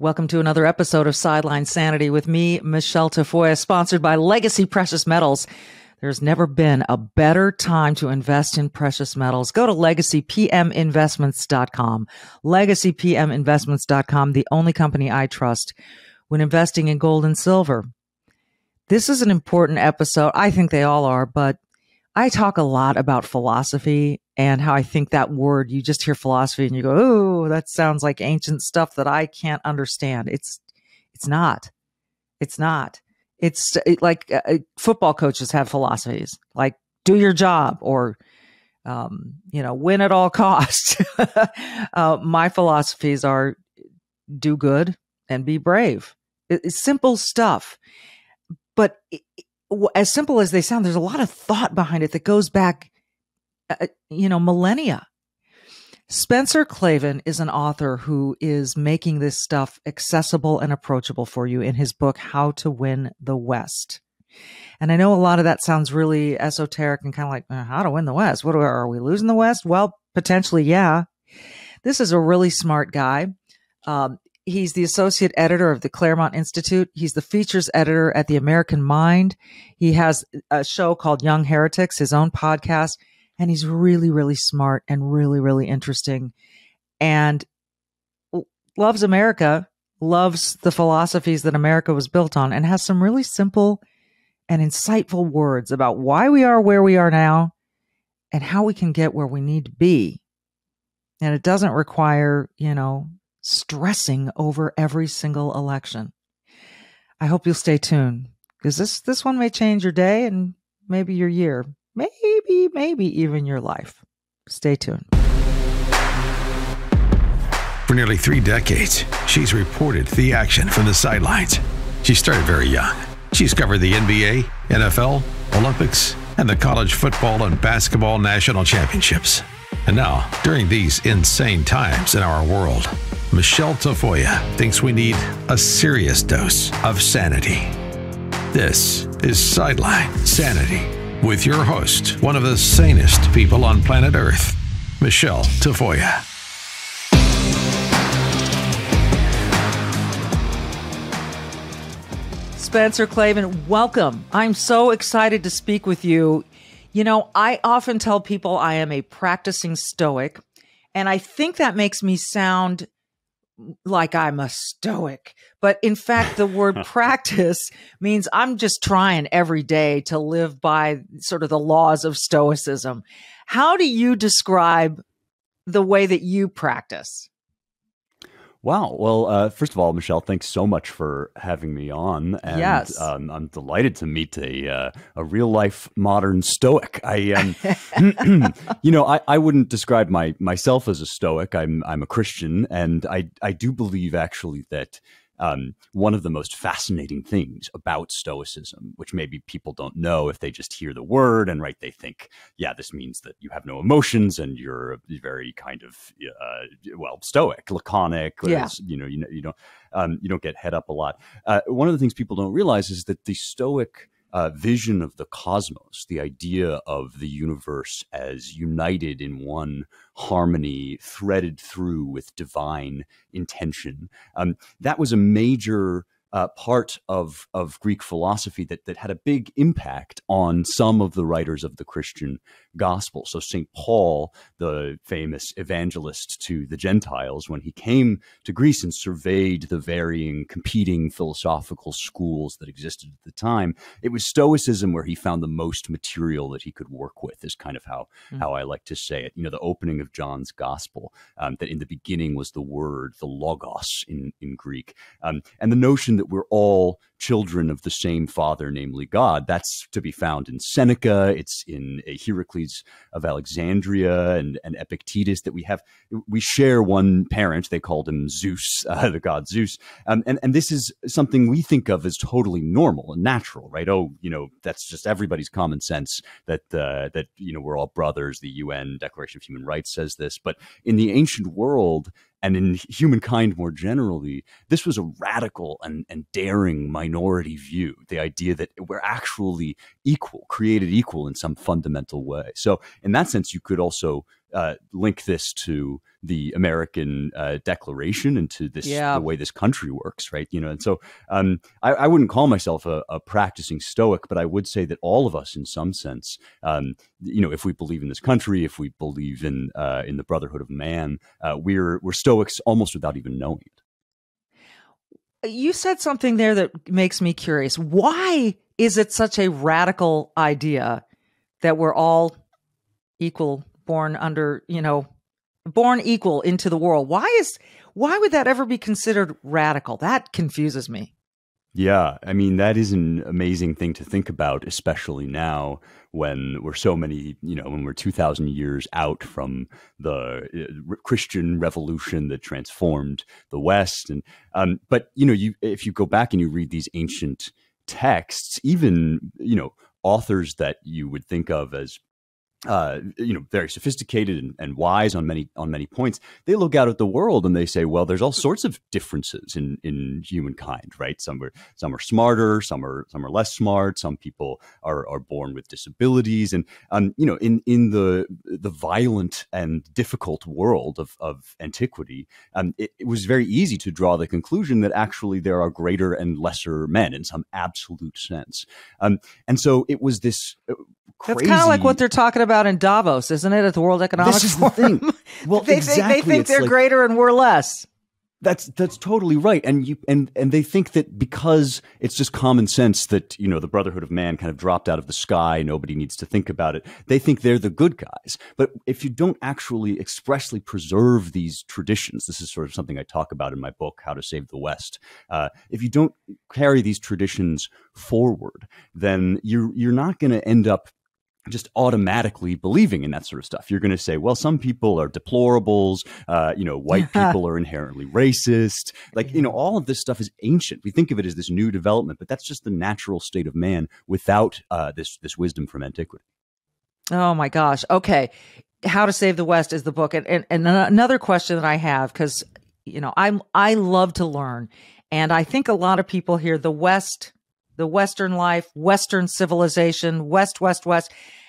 Welcome to another episode of Sideline Sanity with me, Michele Tafoya, sponsored by Legacy Precious Metals. There's never been a better time to invest in precious metals. Go to legacypminvestments.com. Legacypminvestments.com, the only company I trust when investing in gold and silver. This is an important episode. I think they all are, but I talk a lot about philosophy and how I think that word, you just hear philosophy and you go, oh, that sounds like ancient stuff that I can't understand. It's not. It's not. It's like football coaches have philosophies, like do your job or, win at all costs. My philosophies are do good and be brave. It's simple stuff. But as simple as they sound, there's a lot of thought behind it that goes back, millennia. Spencer Klavan is an author who is making this stuff accessible and approachable for you in his book, How to Win the West. And I know a lot of that sounds really esoteric and kind of like, how to win the West? Are we losing the West? Well, potentially, yeah. This is a really smart guy. He's the associate editor of the Claremont Institute. He's the features editor at the American Mind. He has a show called Young Heretics, his own podcast. And he's really, really smart and really, really interesting and loves America, loves the philosophies that America was built on, and has some really simple and insightful words about why we are where we are now and how we can get where we need to be. And it doesn't require, stressing over every single election. I hope you'll stay tuned because this one may change your day and maybe your year. Maybe even your life. Stay tuned. For nearly 3 decades, she's reported the action from the sidelines. She started very young. She's covered the NBA, NFL, Olympics, and the college football and basketball national championships. And now, during these insane times in our world, Michele Tafoya thinks we need a serious dose of sanity. This is Sideline Sanity with your host, one of the sanest people on planet Earth, Michele Tafoya. Spencer Klavan, welcome. I'm so excited to speak with you. I often tell people I am a practicing Stoic, and I think that makes me sound like I'm a Stoic. But in fact, the word practice means I'm just trying every day to live by sort of the laws of Stoicism. How do you describe the way that you practice? Wow. Well, first of all, Michele, thanks so much for having me on. And, yes. I'm delighted to meet a real life modern Stoic. I wouldn't describe myself as a Stoic. I'm a Christian, and I do believe actually that one of the most fascinating things about Stoicism, which maybe people don't know if they just hear the word and they think, yeah, this means that you have no emotions and you're very kind of Stoic, laconic. Yeah. You don't get head up a lot. One of the things people don't realize is that the Stoic vision of the cosmos, the idea of the universe as united in one harmony, threaded through with divine intention, that was a major part of Greek philosophy that had a big impact on some of the writers of the Christian gospel. So St. Paul, the famous evangelist to the Gentiles, when he came to Greece and surveyed the varying competing philosophical schools that existed at the time, it was Stoicism where he found the most material that he could work with, is kind of how I like to say it. The opening of John's gospel, that in the beginning was the word, the logos in Greek, and the notion that we're all children of the same father, namely God. That's to be found in Seneca. It's in Heracles of Alexandria and Epictetus, that we share one parent. They called him Zeus, the god Zeus. And this is something we think of as totally normal and natural, right? Oh, that's just everybody's common sense that we're all brothers. The UN Declaration of Human Rights says this. But in the ancient world, and in humankind more generally, this was a radical and daring minority view, the idea that we're actually equal, created equal in some fundamental way. So in that sense, you could also link this to the American Declaration and to this the way this country works, right? And so I wouldn't call myself a practicing Stoic, but I would say that all of us, in some sense, if we believe in this country, if we believe in the brotherhood of man, we're Stoics almost without even knowing it. You said something there that makes me curious. Why is it such a radical idea that we're all equal, born equal into the world? Why would that ever be considered radical? That confuses me. Yeah, I mean, that is an amazing thing to think about, especially now when we're so many, when we're 2,000 years out from the Christian revolution that transformed the West. And but if you go back and you read these ancient texts, even authors that you would think of as very sophisticated and wise on many points, they look out at the world and they say, well, there's all sorts of differences in humankind, right? Some are smarter, some are less smart. Some people are born with disabilities, and in the violent and difficult world of antiquity, it was very easy to draw the conclusion that actually there are greater and lesser men in some absolute sense, and so it was this. Crazy. That's kind of like what they're talking about in Davos, isn't it? At the World Economic Forum. This is the thing. Well, they think they're greater and we're less. That's totally right. And they think that because it's just common sense that, the brotherhood of man kind of dropped out of the sky, nobody needs to think about it. They think they're the good guys. But if you don't actually expressly preserve these traditions, this is sort of something I talk about in my book, How to Save the West. If you don't carry these traditions forward, then you're not going to end up just automatically believing in that sort of stuff. You're going to say, well, some people are deplorables, white people are inherently racist. All of this stuff is ancient. We think of it as this new development, but that's just the natural state of man without this wisdom from antiquity. Oh my gosh. Okay. How to Save the West is the book. And another question that I have, because, I love to learn. And I think a lot of people hear the West, the Western life, Western civilization, West.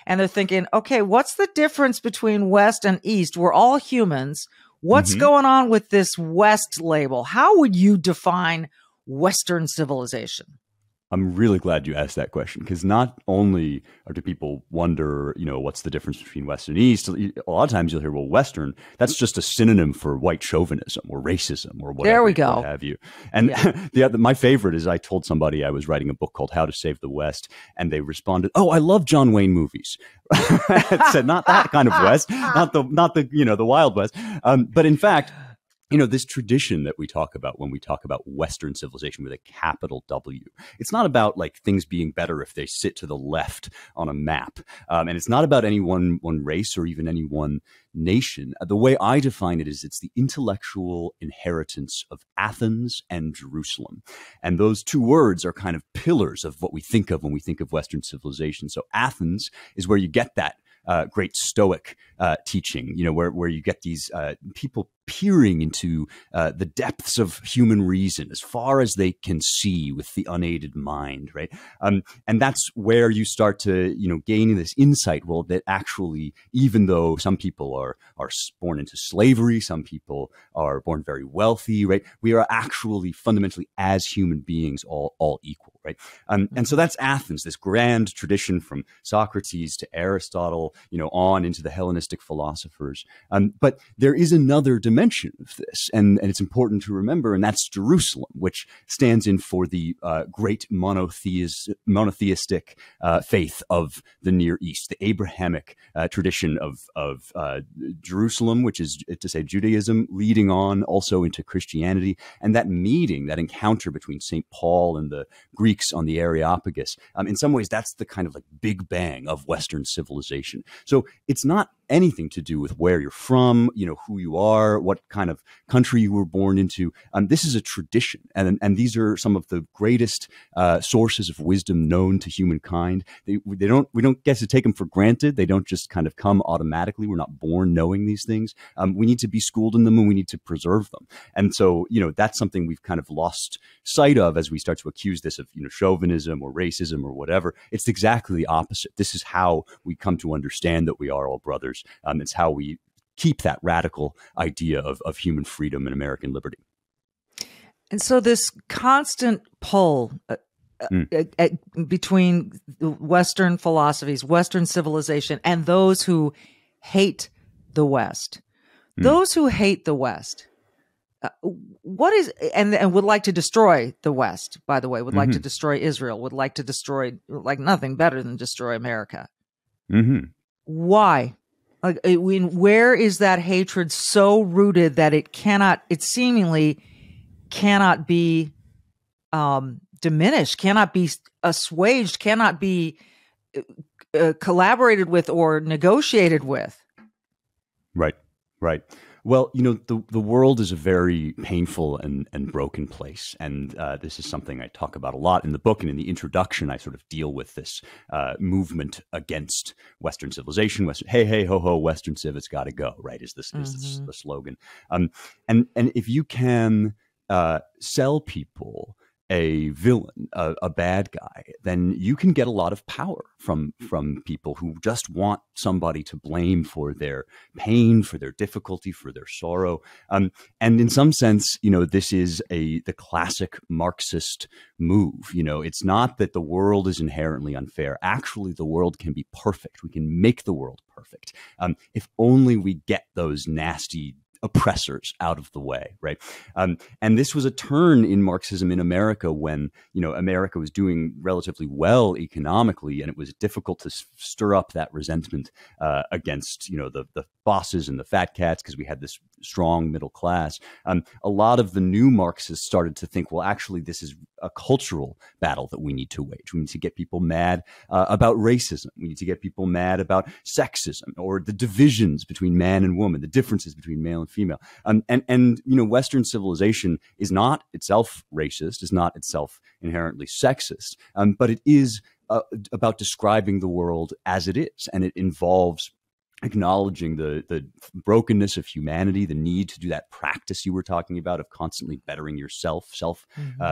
And they're thinking, okay, what's the difference between West and East? We're all humans. What's going on with this West label? How would you define Western civilization? I'm really glad you asked that question, because not only do people wonder, what's the difference between West and East? A lot of times you'll hear, well, Western, that's just a synonym for white chauvinism or racism or whatever. There we go. What have you. And my favorite is I told somebody I was writing a book called How to Save the West, and they responded, oh, I love John Wayne movies. I said, not that kind of West, not the Wild West. But in fact, this tradition that we talk about when we talk about Western civilization with a capital W, it's not about like things being better if they sit to the left on a map. And it's not about any one race or even any one nation. The way I define it is it's the intellectual inheritance of Athens and Jerusalem. And those two words are kind of pillars of what we think of when we think of Western civilization. So Athens is where you get that great Stoic teaching, where you get these people peering into the depths of human reason as far as they can see with the unaided mind, right? And that's where you start to, gain this insight. Well, that actually, even though some people are born into slavery, some people are born very wealthy, right? We are actually fundamentally, as human beings, all equal, right? And so that's Athens, this grand tradition from Socrates to Aristotle, on into the Hellenistic philosophers. But there is another dimension of this, and it's important to remember, and that's Jerusalem, which stands in for the great monotheistic faith of the Near East, the Abrahamic tradition of Jerusalem, which is to say Judaism, leading on also into Christianity, and that meeting, that encounter between St. Paul and the Greeks on the Areopagus. In some ways, that's the kind of like big bang of Western civilization. So it's not anything to do with where you're from, who you are, what kind of country you were born into. This is a tradition, and these are some of the greatest sources of wisdom known to humankind. We don't get to take them for granted. They don't just kind of come automatically. We're not born knowing these things. We need to be schooled in them, and we need to preserve them. And so, that's something we've kind of lost sight of as we start to accuse this of, chauvinism or racism or whatever. It's exactly the opposite. This is how we come to understand that we are all brothers. It's how we keep that radical idea of human freedom and American liberty. And so this constant pull between Western philosophies, Western civilization, and those who hate the West. Those who hate the West, what is and would like to destroy the West, by the way, would like to destroy Israel, would like to destroy, like, nothing better than destroy America. Why? Like, where is that hatred so rooted that it seemingly cannot be diminished, cannot be assuaged, cannot be collaborated with or negotiated with? Right. Well, the world is a very painful and broken place. And this is something I talk about a lot in the book. And in the introduction, I sort of deal with this movement against Western civilization. Hey, hey, ho, ho, Western civ, it's got to go, right? Is this the slogan? And if you can sell people a villain, a bad guy, then you can get a lot of power from people who just want somebody to blame for their pain, for their difficulty, for their sorrow. And in some sense, this is the classic Marxist move. It's not that the world is inherently unfair. Actually, the world can be perfect. We can make the world perfect if only we get those nasty oppressors out of the way, right? And this was a turn in Marxism in America when, America was doing relatively well economically, and it was difficult to stir up that resentment against, the bosses and the fat cats, because we had this strong middle class. A lot of the new Marxists started to think, well, actually, this is a cultural battle that we need to wage. We need to get people mad about racism. We need to get people mad about sexism, or the divisions between man and woman, the differences between male and female. And Western civilization is not itself racist, is not itself inherently sexist, but it is about describing the world as it is, and it involves acknowledging the brokenness of humanity, the need to do that practice you were talking about of constantly bettering yourself,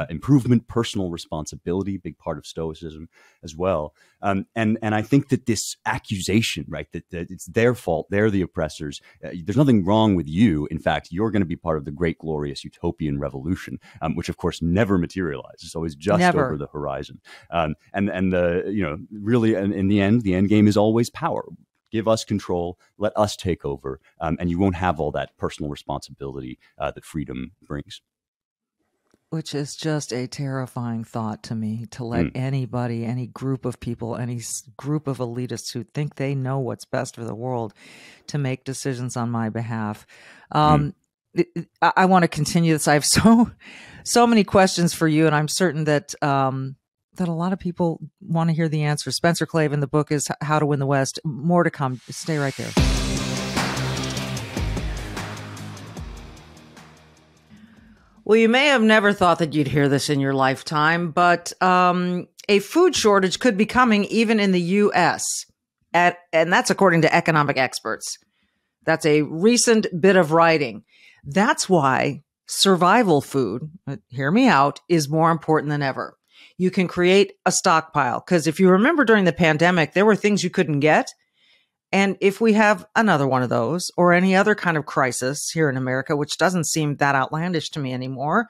improvement, personal responsibility, big part of Stoicism as well. And I think that this accusation, right, that it's their fault, they're the oppressors, there's nothing wrong with you. In fact, you're going to be part of the great, glorious utopian revolution, which of course never materializes. It's always just over the horizon. Really, in the end game is always power. Give us control, let us take over, and you won't have all that personal responsibility that freedom brings. Which is just a terrifying thought to me, to let anybody, any group of people, any group of elitists who think they know what's best for the world to make decisions on my behalf. I want to continue this. I have so many questions for you, and I'm certain that that a lot of people want to hear the answer. Spencer Klavan, the book is How to Win the West. More to come. Stay right there. Well, you may have never thought that you'd hear this in your lifetime, but a food shortage could be coming even in the U.S., and that's according to economic experts. That's a recent bit of writing. That's why survival food, hear me out, is more important than ever. You can create a stockpile, because if you remember during the pandemic, there were things you couldn't get. And if we have another one of those, or any other kind of crisis here in America, which doesn't seem that outlandish to me anymore,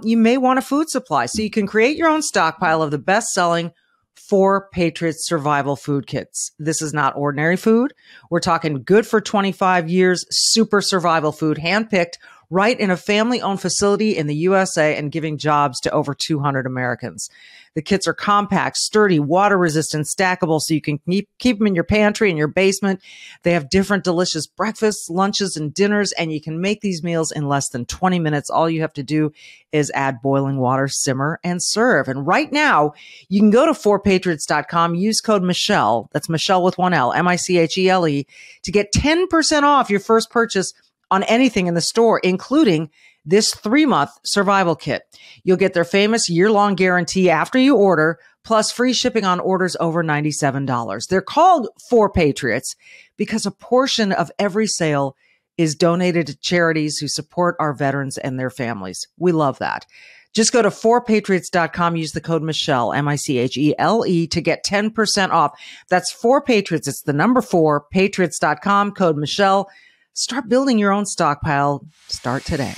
you may want a food supply. So you can create your own stockpile of the best-selling 4 Patriots survival food kits. This is not ordinary food. We're talking good for 25 years, super survival food, handpicked right in a family-owned facility in the USA and giving jobs to over 200 Americans. The kits are compact, sturdy, water-resistant, stackable, so you can keep them in your pantry, in your basement. They have different delicious breakfasts, lunches, and dinners, and you can make these meals in less than 20 minutes. All you have to do is add boiling water, simmer, and serve. And right now, you can go to 4patriots.com, use code Michele, that's Michele with one L, Michele, to get 10% off your first purchase on anything in the store, including this 3-month survival kit. You'll get their famous year-long guarantee after you order, plus free shipping on orders over $97. They're called 4 Patriots because a portion of every sale is donated to charities who support our veterans and their families. We love that. Just go to 4patriots.com, use the code Michele, Michele, to get 10% off. That's 4 Patriots. It's the number 4, patriots.com, code Michele. Start building your own stockpile. Start today.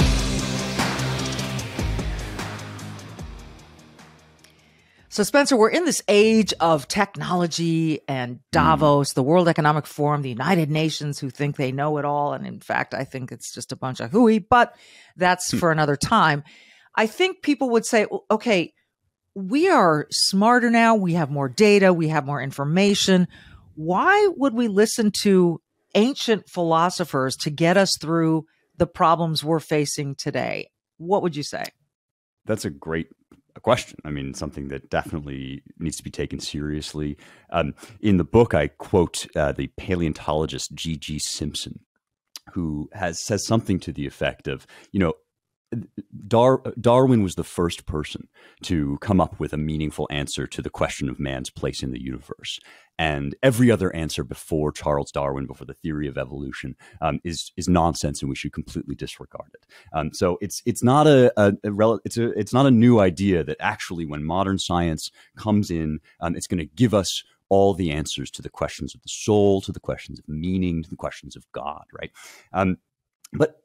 So, Spencer, we're in this age of technology and Davos, the World Economic Forum, the United Nations, who think they know it all. And in fact, I think it's just a bunch of hooey, but that's for another time. I think people would say, okay, we are smarter now. We have more data. We have more information. Why would we listen to ancient philosophers to get us through the problems we're facing today? What would you say? That's a great question. I mean, something that definitely needs to be taken seriously. In the book, I quote the paleontologist G.G. Simpson, who says something to the effect of, Darwin was the first person to come up with a meaningful answer to the question of man's place in the universe. And every other answer before Charles Darwin, before the theory of evolution, is nonsense, and we should completely disregard it. So it's not it's not a new idea that actually, when modern science comes in, it's going to give us all the answers to the questions of the soul, to the questions of meaning, to the questions of God, right? But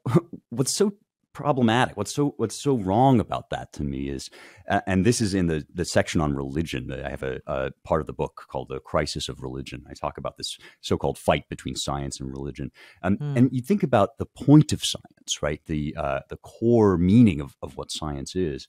what's so problematic, what's so wrong about that to me is, and this is in the section on religion. I have a part of the book called The Crisis of Religion. I talk about this so-called fight between science and religion. And you think about the point of science, right? The core meaning of what science is.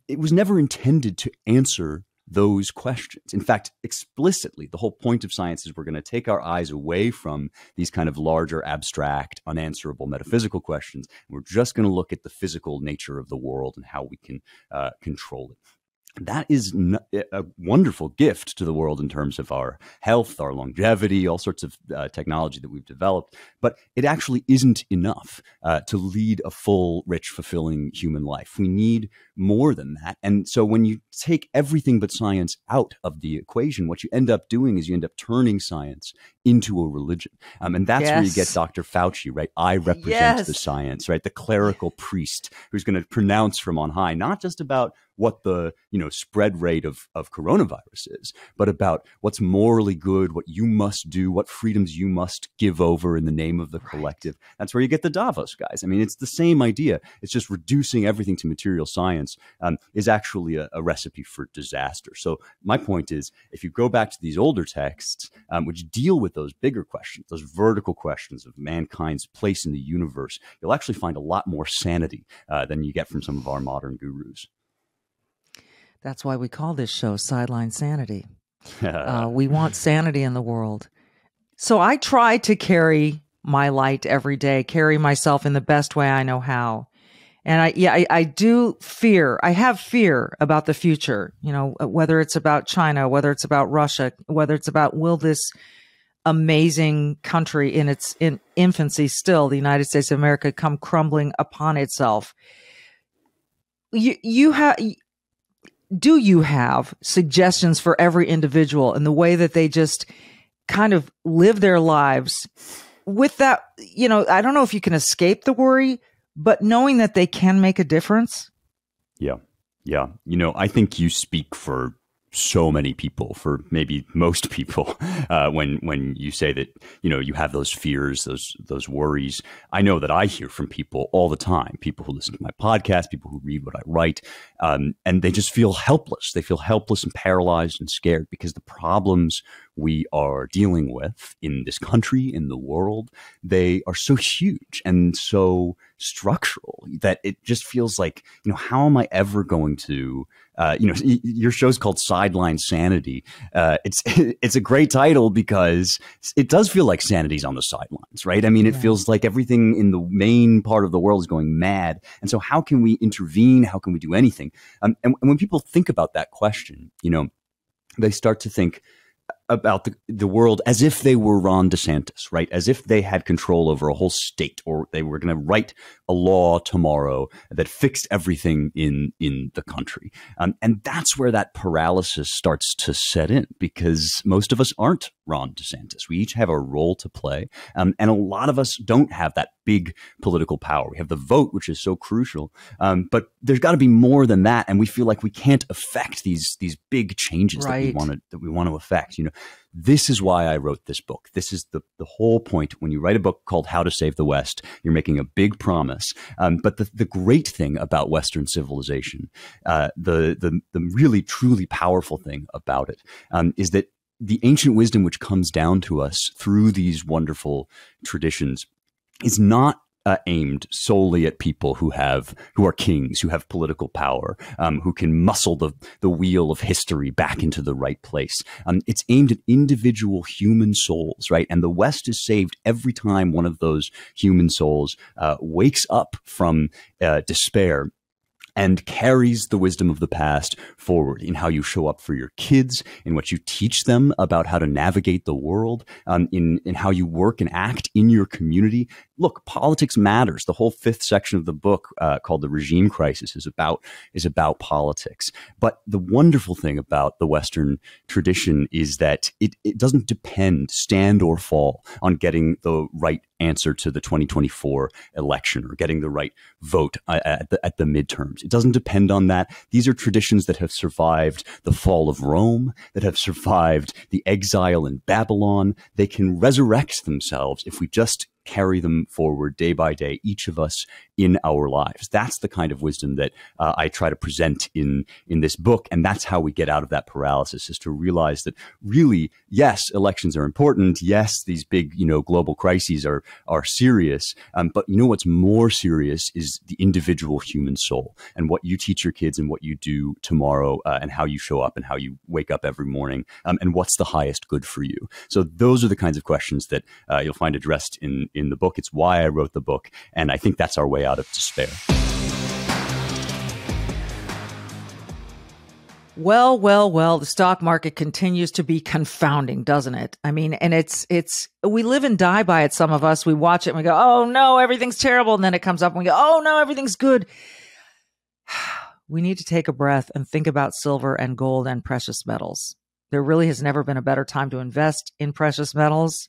It was never intended to answer those questions. In fact, explicitly, the whole point of science is we're going to take our eyes away from these kind of larger, abstract, unanswerable metaphysical questions. We're just going to look at the physical nature of the world and how we can control it. That is a wonderful gift to the world in terms of our health, our longevity, all sorts of technology that we've developed. But it actually isn't enough to lead a full, rich, fulfilling human life. We need more than that. And so when you take everything but science out of the equation, what you end up doing is you end up turning science into a religion. And that's where you get Dr. Fauci, right? I represent the science, right? The clerical priest who's going to pronounce from on high, not just about what the spread rate of coronavirus is, but about what's morally good, what you must do, what freedoms you must give over in the name of the collective. That's where you get the Davos guys. I mean, it's the same idea. It's just reducing everything to material science is actually a recipe for disaster. So my point is, if you go back to these older texts, which deal with those bigger questions, those vertical questions of mankind's place in the universe, you'll actually find a lot more sanity than you get from some of our modern gurus. That's why we call this show Sideline Sanity. We want sanity in the world. So I try to carry my light every day, carry myself in the best way I know how. And I do fear, I have fear about the future, whether it's about China, whether it's about Russia, whether it's about, will this amazing country in its infancy still, the United States of America, come crumbling upon itself? Do you have suggestions for every individual in the way that they just kind of live their lives with that? I don't know if you can escape the worry, but knowing that they can make a difference. Yeah. I think you speak for so many people, for maybe most people, when you say that you have those fears, those worries. I know that I hear from people all the time, people who listen to my podcast, people who read what I write, and they just feel helpless. They feel helpless and paralyzed and scared because the problems we are dealing with in this country, in the world, they are so huge and so structural that it just feels like, how am I ever going to, your show's called Sideline Sanity. It's a great title because it does feel like sanity's on the sidelines, right? I mean, it feels like everything in the main part of the world is going mad. And so how can we intervene? How can we do anything? And when people think about that question, they start to think about the world as if they were Ron DeSantis, right? As if they had control over a whole state, or they were going to write a law tomorrow that fixed everything in the country. And that's where that paralysis starts to set in, because most of us aren't Ron DeSantis. We each have a role to play. And a lot of us don't have that big political power. We have the vote, which is so crucial. But there's got to be more than that. And we feel like we can't affect these big changes that we want to affect. This is why I wrote this book. This is the whole point. When you write a book called How to Save the West, you're making a big promise. But the great thing about Western civilization, the really, truly powerful thing about it, is that the ancient wisdom which comes down to us through these wonderful traditions is not aimed solely at people who are kings, who have political power, who can muscle the wheel of history back into the right place. It's aimed at individual human souls, right? And the West is saved every time one of those human souls wakes up from despair and carries the wisdom of the past forward in how you show up for your kids, in what you teach them about how to navigate the world, in how you work and act in your community. Look, politics matters. The whole 5th section of the book, called The Regime Crisis, is about politics. But the wonderful thing about the Western tradition is that it doesn't stand or fall on getting the right answer to the 2024 election or getting the right vote at the midterms. It doesn't depend on that. These are traditions that have survived the fall of Rome, that have survived the exile in Babylon. They can resurrect themselves if we just carry them forward day by day, each of us in our lives. That's the kind of wisdom that I try to present in this book. And that's how we get out of that paralysis, is to realize that really, yes, elections are important. Yes, these big, global crises are serious. But what's more serious is the individual human soul, and what you teach your kids and what you do tomorrow, and how you show up and how you wake up every morning, and what's the highest good for you. So those are the kinds of questions that you'll find addressed in the book. It's why I wrote the book. And I think that's our way out of despair. Well, the stock market continues to be confounding, doesn't it? I mean, and it's, we live and die by it. Some of us, we watch it and we go, oh no, everything's terrible. And then it comes up and we go, oh no, everything's good. We need to take a breath and think about silver and gold and precious metals. There really has never been a better time to invest in precious metals.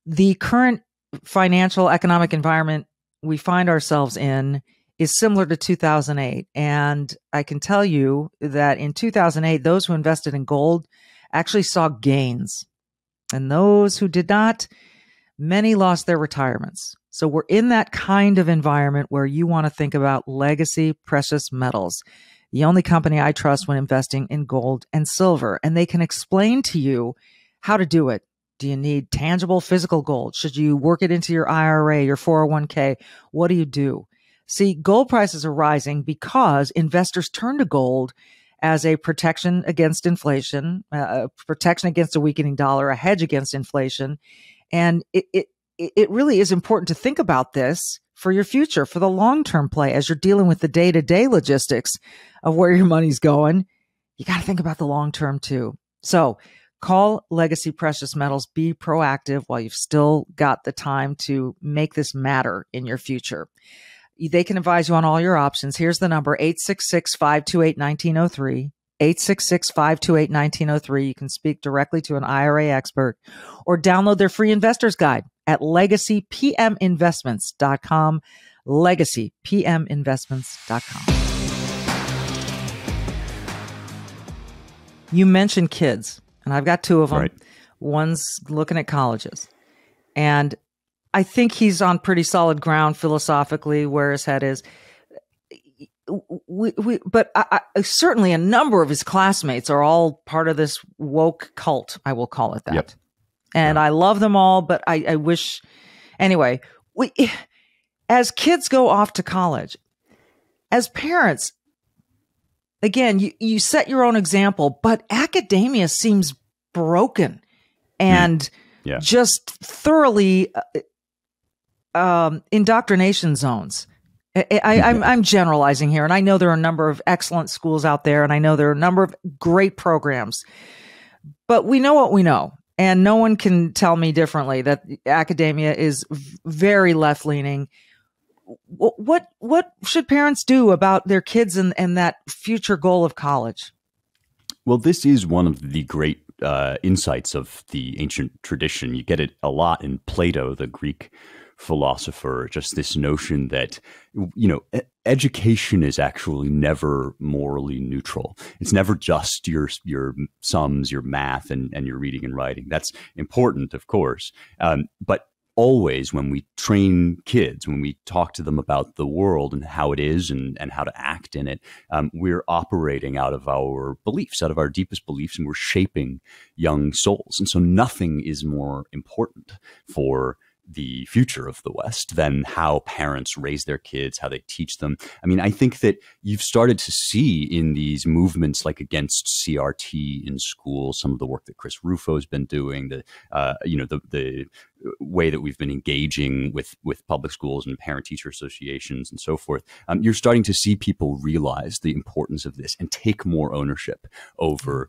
The current financial economic environment we find ourselves in is similar to 2008. And I can tell you that in 2008, those who invested in gold actually saw gains. And those who did not, many lost their retirements. So we're in that kind of environment where you want to think about legacy precious metals, the only company I trust when investing in gold and silver. And they can explain to you how to do it. Do you need tangible physical gold? Should you work it into your IRA, your 401k? What do you do? See, gold prices are rising because investors turn to gold as a protection against inflation, a protection against a weakening dollar, a hedge against inflation. And it really is important to think about this for your future, for the long-term play, as you're dealing with the day-to-day logistics of where your money's going. You got to think about the long-term too. So call Legacy Precious Metals. Be proactive while you've still got the time to make this matter in your future. They can advise you on all your options. Here's the number, 866-528-1903, 866-528-1903. You can speak directly to an IRA expert or download their free investor's guide at legacypminvestments.com, legacypminvestments.com. You mentioned kids, and I've got two of them. Right. One's looking at colleges. And I think he's on pretty solid ground philosophically where his head is. But certainly a number of his classmates are all part of this woke cult, I will call it that. Yep. And I love them all, but I wish, anyway, as kids go off to college, as parents, again, you set your own example, but academia seems broken and just thoroughly indoctrination zones. I'm generalizing here, and I know there are a number of excellent schools out there, and I know there are a number of great programs, but we know what we know, and no one can tell me differently that academia is very left-leaning. What should parents do about their kids and that future goal of college? Well, this is one of the great insights of the ancient tradition. You get it a lot in Plato, the Greek philosopher, just this notion that, education is actually never morally neutral. It's never just your sums, your math, and your reading and writing. That's important, of course. But always when we train kids, when we talk to them about the world and how it is and how to act in it, we're operating out of our beliefs, out of our deepest beliefs, and we're shaping young souls. And so nothing is more important for the future of the West than how parents raise their kids, how they teach them. I mean, I think that you've started to see in these movements like against CRT in school, some of the work that Chris Rufo's been doing, the way that we've been engaging with public schools and parent-teacher associations and so forth. You're starting to see people realize the importance of this and take more ownership over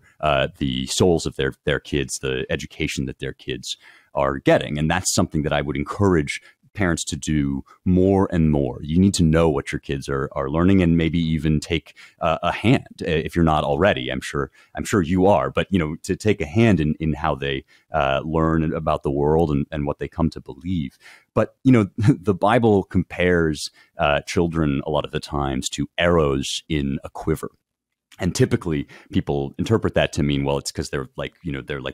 the souls of their kids, the education that their kids are getting. And that's something that I would encourage parents to do more and more. You need to know what your kids are learning, and maybe even take a hand if you're not already. I'm sure you are, but to take a hand in how they learn about the world and what they come to believe. But the Bible compares children a lot of the times to arrows in a quiver. And typically people interpret that to mean, well, it's because they're like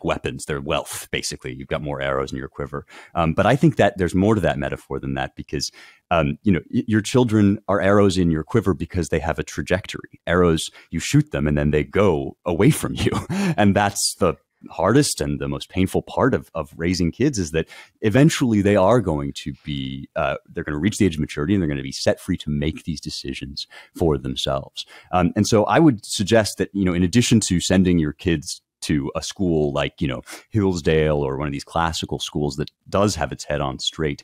weapons, they're wealth, basically. You've got more arrows in your quiver. But I think that there's more to that metaphor than that, because, your children are arrows in your quiver because they have a trajectory. Arrows, you shoot them and then they go away from you. And that's the hardest and the most painful part of raising kids, is that eventually they are going to be, they're going to reach the age of maturity and they're going to be set free to make these decisions for themselves. And so I would suggest that, in addition to sending your kids to a school like, Hillsdale or one of these classical schools that does have its head on straight,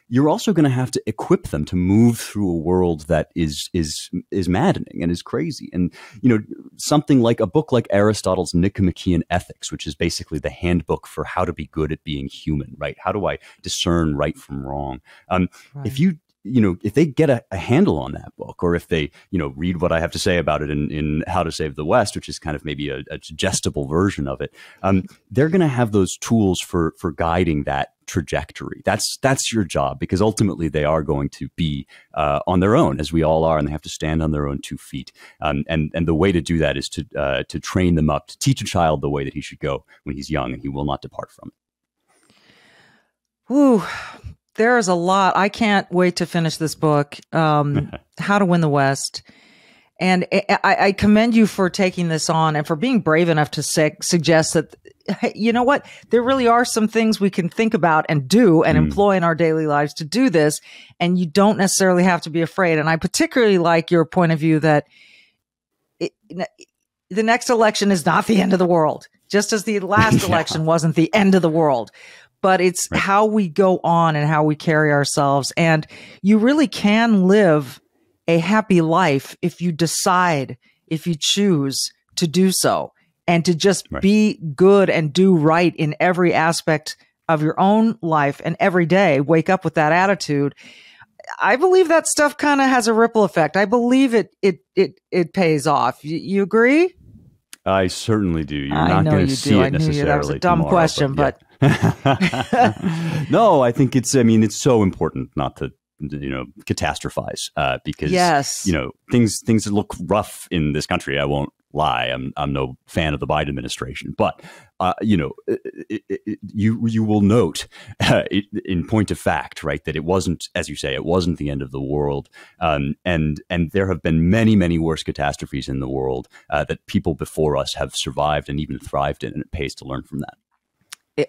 you're also going to have to equip them to move through a world that is maddening and is crazy. And, something like a book like Aristotle's Nicomachean Ethics, which is basically the handbook for how to be good at being human, right? How do I discern right from wrong? Right. If they get a handle on that book, or if they, read what I have to say about it in How to Save the West, which is kind of maybe a digestible version of it, they're going to have those tools for guiding that trajectory. That's your job, because ultimately they are going to be on their own, as we all are, and they have to stand on their own 2 feet. And the way to do that is to train them up, to teach a child the way that he should go when he's young, and he will not depart from it. Whew. There is a lot. I can't wait to finish this book, How to Win the West. And I commend you for taking this on and for being brave enough to suggest that, you know what, there really are some things we can think about and do and employ in our daily lives to do this. And you don't necessarily have to be afraid. And I particularly like your point of view that the next election is not the end of the world, just as the last election wasn't the end of the world. But it's right. How we go on and how we carry ourselves. And you really can live a happy life if you decide, if you choose to do so, and to just be good and do right in every aspect of your own life, and every day wake up with that attitude. I believe that stuff kind of has a ripple effect. I believe it pays off. You agree? I certainly do. You're not going to see it necessarily. That was a dumb question, but no, I think it's so important not to, catastrophize, because, things look rough in this country. I won't lie. I'm no fan of the Biden administration, but, you will note in point of fact, right, that it wasn't, as you say, it wasn't the end of the world. And there have been many, many worse catastrophes in the world that people before us have survived and even thrived in, and it pays to learn from that.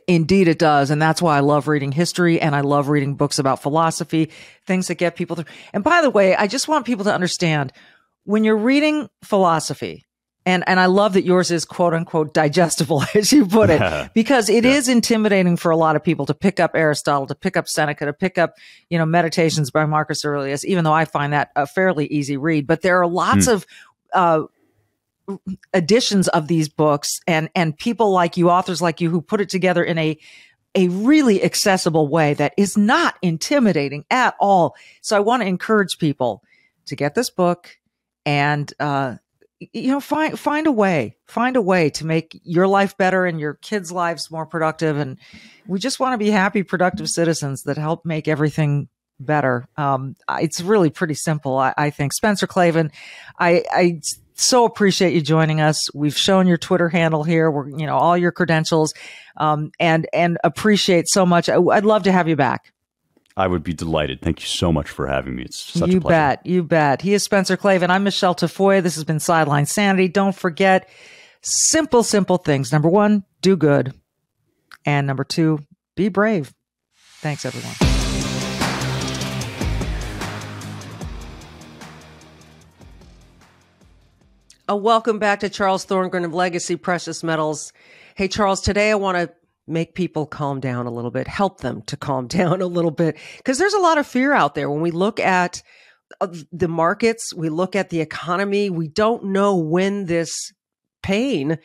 Indeed, it does. And that's why I love reading history, and I love reading books about philosophy, things that get people through. And by the way, I just want people to understand, when you're reading philosophy, and I love that yours is quote unquote digestible, as you put it, because it is intimidating for a lot of people to pick up Aristotle, to pick up Seneca, to pick up, Meditations by Marcus Aurelius, even though I find that a fairly easy read. But there are lots of editions of these books and people like you, authors like you, who put it together in a really accessible way that is not intimidating at all. So I want to encourage people to get this book and find a way to make your life better and your kids' lives more productive. And we just want to be happy, productive citizens that help make everything better. It's really pretty simple, I think. Spencer Klavan, I so appreciate you joining us. We've shown your Twitter handle here, all your credentials, and appreciate so much. I'd love to have you back. I would be delighted. Thank you so much for having me. It's such a pleasure. You bet. He is Spencer Klavan. I'm Michele Tafoya. This has been Sideline Sanity. Don't forget simple things. Number 1, do good. And number 2, be brave. Thanks, everyone. Welcome back to Charles Thorngren of Legacy Precious Metals. Hey, Charles, today I want to make people calm down a little bit, help them to calm down a little bit, because there's a lot of fear out there. When we look at the markets, we look at the economy, we don't know when this pain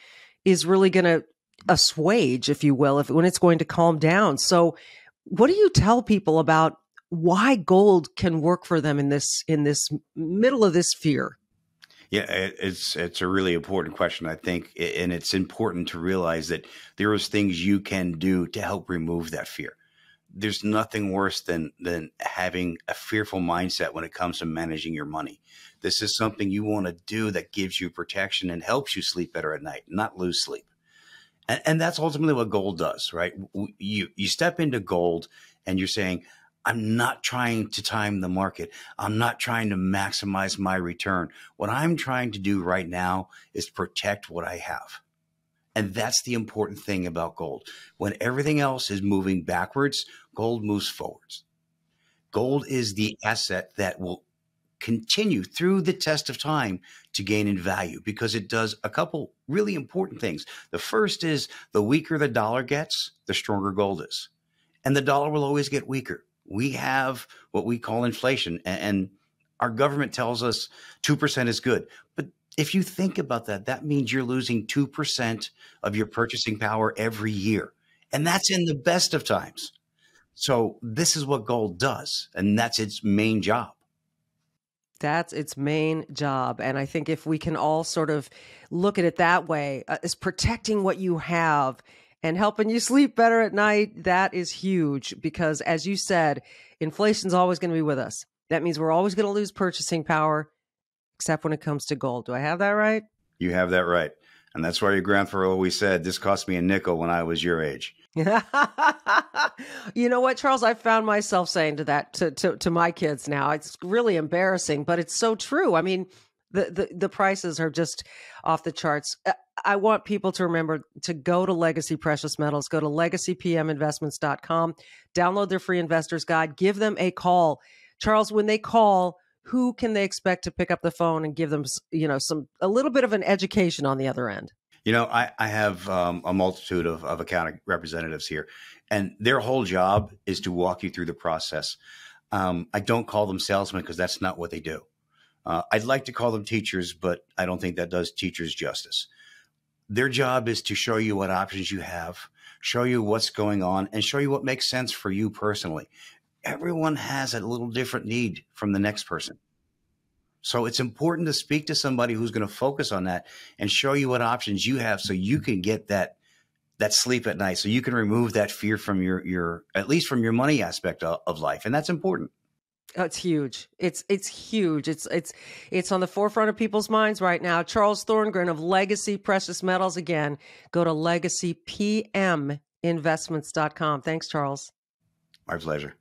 is really going to assuage, if you will, when it's going to calm down. So what do you tell people about why gold can work for them in this middle of this fear? Yeah, it's a really important question, I think, and it's important to realize that there is things you can do to help remove that fear. There's nothing worse than having a fearful mindset when it comes to managing your money. This is something you want to do that gives you protection and helps you sleep better at night, not lose sleep. And that's ultimately what gold does, right? You step into gold and you're saying, I'm not trying to time the market. I'm not trying to maximize my return. What I'm trying to do right now is protect what I have. And that's the important thing about gold. When everything else is moving backwards, gold moves forwards. Gold is the asset that will continue through the test of time to gain in value because it does a couple really important things. The first is the weaker the dollar gets, the stronger gold is. And the dollar will always get weaker. We have what we call inflation, and our government tells us 2% is good. But if you think about that, that means you're losing 2% of your purchasing power every year. And that's in the best of times. So this is what gold does, and that's its main job. That's its main job. And I think if we can all sort of look at it that way, as protecting what you have and helping you sleep better at night, that is huge because, as you said, inflation's always going to be with us. That means we're always going to lose purchasing power, except when it comes to gold. Do I have that right? You have that right. And that's why your grandfather always said, this cost me a nickel when I was your age. You know what, Charles? I found myself saying to my kids now. It's really embarrassing, but it's so true. I mean, the prices are just off the charts. I want people to remember to go to Legacy Precious Metals, go to legacypminvestments.com, download their free investor's guide, give them a call. Charles, when they call, who can they expect to pick up the phone and give them, a little bit of an education on the other end? I have a multitude of account representatives here, and their whole job is to walk you through the process. I don't call them salesmen because that's not what they do. I'd like to call them teachers, but I don't think that does teachers justice. Their job is to show you what options you have, show you what's going on, and show you what makes sense for you personally. Everyone has a little different need from the next person. So it's important to speak to somebody who's going to focus on that and show you what options you have so you can get that sleep at night, so you can remove that fear from your at least from your money aspect of life. And that's important. Oh, it's huge. It's huge. It's on the forefront of people's minds right now. Charles Thorngren of Legacy Precious Metals. Again, go to legacypminvestments.com. Thanks, Charles. My pleasure.